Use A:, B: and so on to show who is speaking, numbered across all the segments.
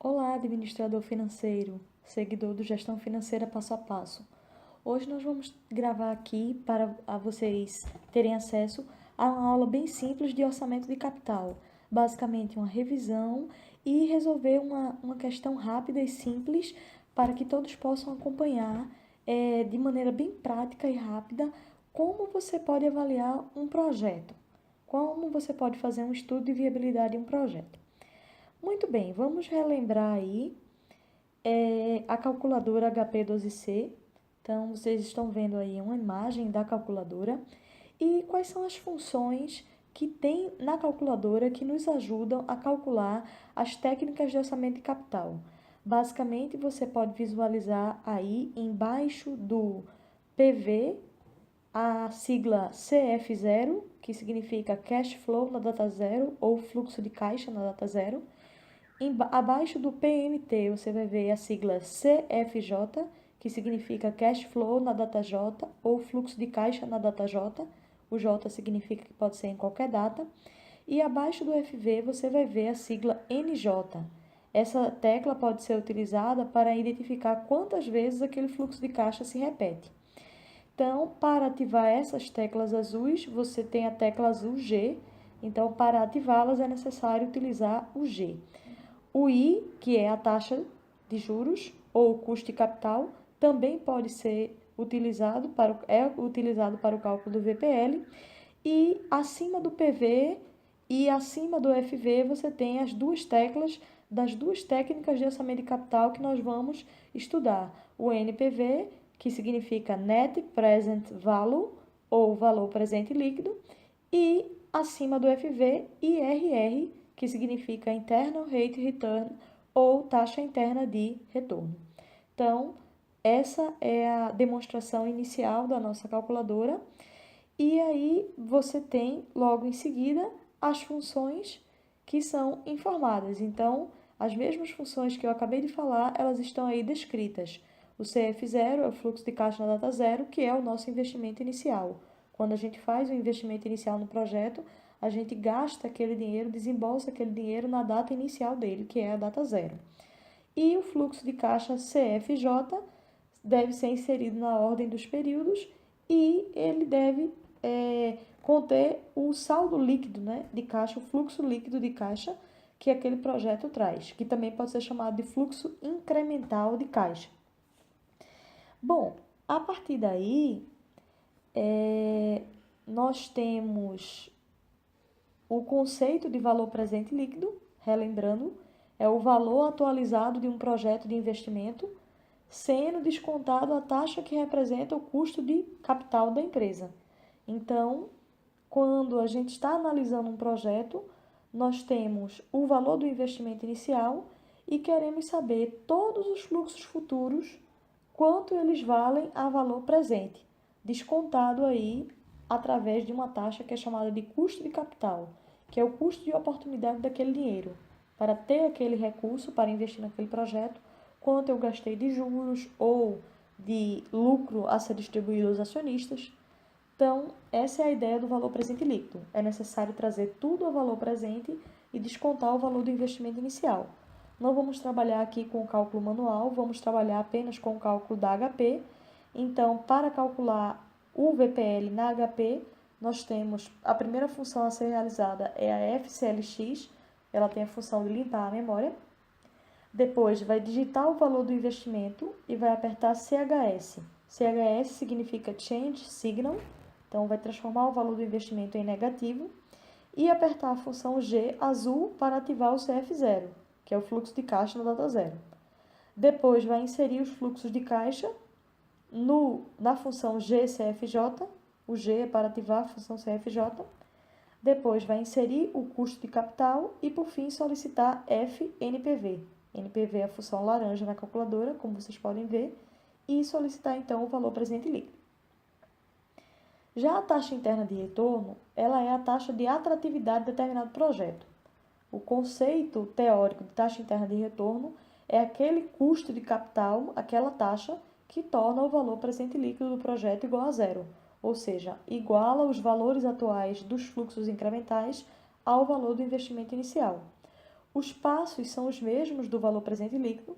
A: Olá, administrador financeiro, seguidor do Gestão Financeira Passo a Passo. Hoje nós vamos gravar aqui para vocês terem acesso a uma aula bem simples de orçamento de capital. Basicamente, uma revisão e resolver uma questão rápida e simples para que todos possam acompanhar de maneira bem prática e rápida como você pode avaliar um projeto, como você pode fazer um estudo de viabilidade de um projeto. Muito bem, vamos relembrar aí a calculadora HP12C. Então, vocês estão vendo aí uma imagem da calculadora e quais são as funções que tem na calculadora que nos ajudam a calcular as técnicas de orçamento de capital. Basicamente, você pode visualizar aí embaixo do PV a sigla CF0, que significa Cash Flow na data zero ou fluxo de caixa na data zero. Abaixo do PMT, você vai ver a sigla CFJ, que significa Cash Flow na data J ou fluxo de caixa na data J. O J significa que pode ser em qualquer data. E abaixo do FV, você vai ver a sigla NJ. Essa tecla pode ser utilizada para identificar quantas vezes aquele fluxo de caixa se repete. Então, para ativar essas teclas azuis, você tem a tecla azul G. Então, para ativá-las é necessário utilizar o G. O I, que é a taxa de juros ou custo de capital, também pode ser utilizado para o cálculo do VPL. E acima do PV e acima do FV você tem as duas teclas das duas técnicas de orçamento de capital que nós vamos estudar. O NPV, que significa Net Present Value, ou valor presente líquido, e acima do FV, IRR, que significa Internal Rate Return, ou taxa interna de retorno. Então, essa é a demonstração inicial da nossa calculadora. E aí você tem, logo em seguida, as funções que são informadas. Então, as mesmas funções que eu acabei de falar, elas estão aí descritas. O CF0 é o fluxo de caixa na data zero, que é o nosso investimento inicial. Quando a gente faz o investimento inicial no projeto, a gente gasta aquele dinheiro, desembolsa aquele dinheiro na data inicial dele, que é a data zero. E o fluxo de caixa CFJ deve ser inserido na ordem dos períodos e ele deve conter o saldo líquido, né, de caixa, o fluxo líquido de caixa que aquele projeto traz, que também pode ser chamado de fluxo incremental de caixa. Bom, a partir daí, nós temos o conceito de valor presente líquido, relembrando, é o valor atualizado de um projeto de investimento, sendo descontado a taxa que representa o custo de capital da empresa. Então, quando a gente está analisando um projeto, nós temos o valor do investimento inicial e queremos saber todos os fluxos futuros, quanto eles valem a valor presente, descontado aí através de uma taxa que é chamada de custo de capital, que é o custo de oportunidade daquele dinheiro. Para ter aquele recurso para investir naquele projeto, quanto eu gastei de juros ou de lucro a ser distribuído aos acionistas. Então, essa é a ideia do valor presente líquido. É necessário trazer tudo ao valor presente e descontar o valor do investimento inicial. Não vamos trabalhar aqui com o cálculo manual, vamos trabalhar apenas com o cálculo da HP. Então, para calcular o VPL na HP, nós temos a primeira função a ser realizada é a FCLX, ela tem a função de limpar a memória. Depois, vai digitar o valor do investimento e vai apertar CHS. CHS significa Change Signal, então vai transformar o valor do investimento em negativo. E apertar a função G azul para ativar o CF0, que é o fluxo de caixa na data zero. Depois, vai inserir os fluxos de caixa na função GCFJ. O G é para ativar a função CFJ. Depois, vai inserir o custo de capital e, por fim, solicitar FNPV. NPV é a função laranja na calculadora, como vocês podem ver, e solicitar, então, o valor presente líquido. Já a taxa interna de retorno, ela é a taxa de atratividade de determinado projeto. O conceito teórico de taxa interna de retorno é aquele custo de capital, aquela taxa que torna o valor presente líquido do projeto igual a zero, ou seja, iguala os valores atuais dos fluxos incrementais ao valor do investimento inicial. Os passos são os mesmos do valor presente líquido,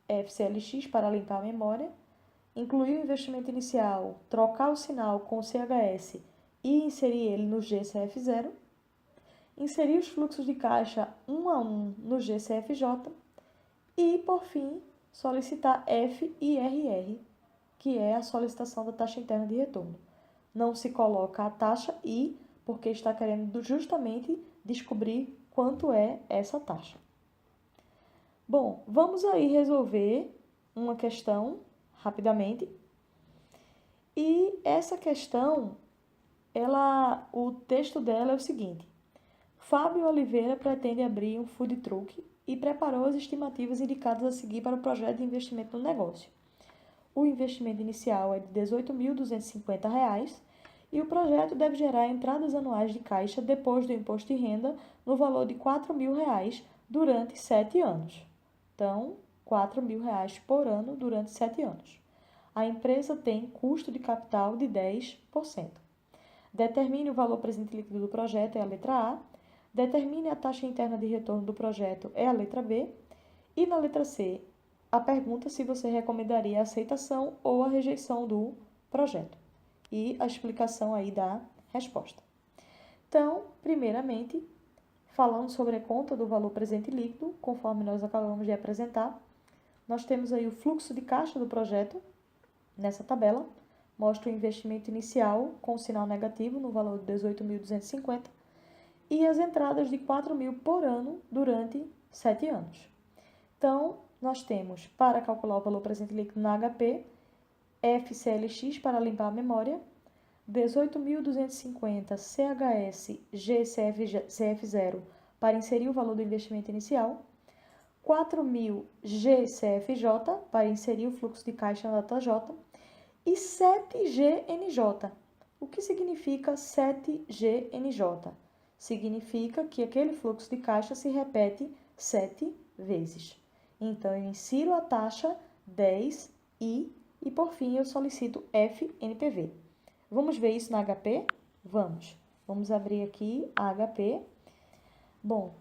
A: FCLX para limpar a memória, incluir o investimento inicial, trocar o sinal com o CHS e inserir ele no GCF0, inserir os fluxos de caixa um a um no GCFJ e, por fim, solicitar FIRR, que é a solicitação da taxa interna de retorno. Não se coloca a taxa I, porque está querendo justamente descobrir quanto é essa taxa. Bom, vamos aí resolver uma questão rapidamente. E essa questão, o texto dela é o seguinte: Fábio Oliveira pretende abrir um food truck e preparou as estimativas indicadas a seguir para o projeto de investimento no negócio. O investimento inicial é de R$ 18.250 e o projeto deve gerar entradas anuais de caixa depois do imposto de renda no valor de R$ 4.000 durante 7 anos. Então, R$ 4.000 por ano durante 7 anos. A empresa tem custo de capital de 10%. Determine o valor presente líquido do projeto, é a letra A. Determine a taxa interna de retorno do projeto, é a letra B. E na letra C, a pergunta se você recomendaria a aceitação ou a rejeição do projeto. E a explicação aí da resposta. Então, primeiramente, falando sobre a conta do valor presente líquido, conforme nós acabamos de apresentar, nós temos aí o fluxo de caixa do projeto, nessa tabela, mostra o investimento inicial com sinal negativo no valor de 18.250 e as entradas de 4.000 por ano durante 7 anos. Então, nós temos, para calcular o valor presente líquido na HP, FCLX para limpar a memória, 18.250 CHS GCF0 para inserir o valor do investimento inicial, 4.000 GCFJ para inserir o fluxo de caixa na data J e 7GNJ. O que significa 7GNJ? Significa que aquele fluxo de caixa se repete 7 vezes. Então, eu insiro a taxa 10I e, por fim, eu solicito FNPV. Vamos ver isso na HP? Vamos. Vamos abrir aqui a HP. Bom,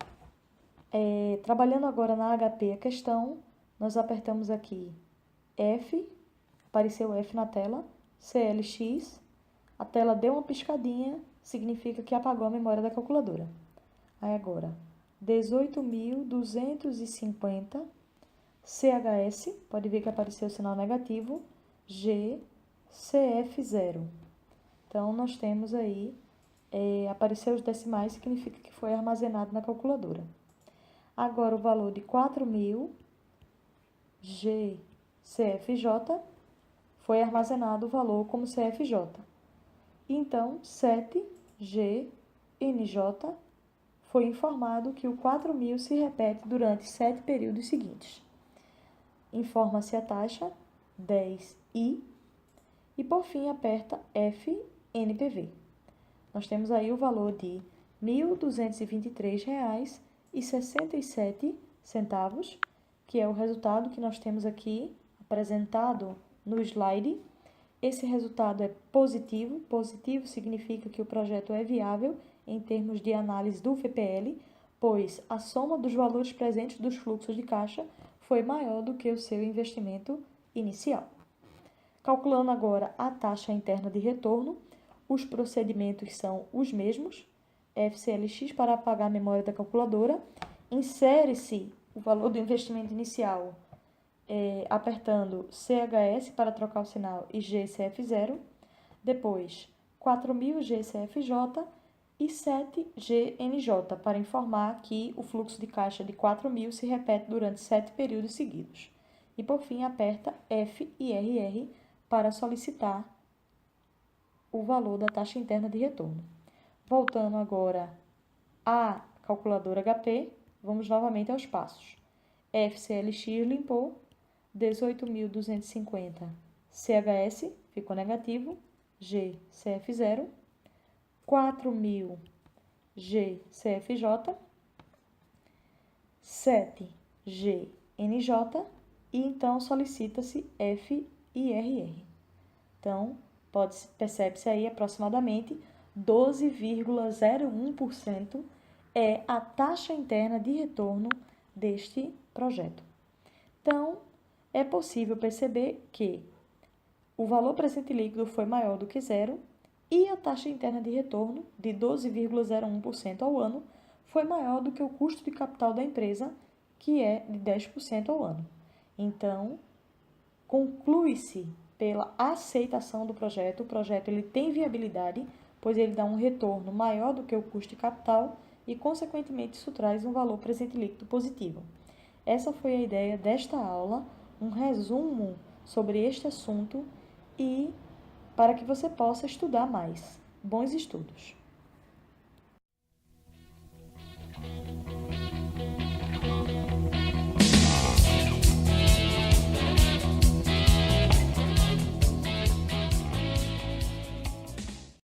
A: trabalhando agora na HP a questão, nós apertamos aqui F, apareceu F na tela, CLX, a tela deu uma piscadinha, significa que apagou a memória da calculadora. Aí agora, 18.250 CHS, pode ver que apareceu o sinal negativo, GCF0. Então, nós temos aí, apareceu os decimais, significa que foi armazenado na calculadora. Agora, o valor de 4.000 GCFJ foi armazenado o valor como CFJ. Então, 7GNJ foi informado que o 4.000 se repete durante 7 períodos seguintes. Informa-se a taxa 10I e, por fim, aperta FNPV. Nós temos aí o valor de R$ 1.223,67, que é o resultado que nós temos aqui apresentado no slide. Esse resultado é positivo. Positivo significa que o projeto é viável em termos de análise do VPL, pois a soma dos valores presentes dos fluxos de caixa foi maior do que o seu investimento inicial. Calculando agora a taxa interna de retorno, os procedimentos são os mesmos. FCLX para apagar a memória da calculadora. Insere-se o valor do investimento inicial apertando CHS para trocar o sinal e GCF0. Depois, 4.000 GCFJ e 7GNJ para informar que o fluxo de caixa de 4.000 se repete durante 7 períodos seguidos. E, por fim, aperta FIRR para solicitar o valor da taxa interna de retorno. Voltando agora à calculadora HP, vamos novamente aos passos. FCLX limpou, 18.250 CHS ficou negativo, GCF0, 4.000 GCFJ, 7GNJ e então solicita-se FIRR. Então, percebe-se aí aproximadamente 12,01% é a taxa interna de retorno deste projeto. Então, é possível perceber que o valor presente líquido foi maior do que zero e a taxa interna de retorno, de 12,01% ao ano, foi maior do que o custo de capital da empresa, que é de 10% ao ano. Então, conclui-se pela aceitação do projeto. O projeto ele tem viabilidade, pois ele dá um retorno maior do que o custo de capital e, consequentemente, isso traz um valor presente líquido positivo. Essa foi a ideia desta aula, um resumo sobre este assunto e para que você possa estudar mais. Bons estudos!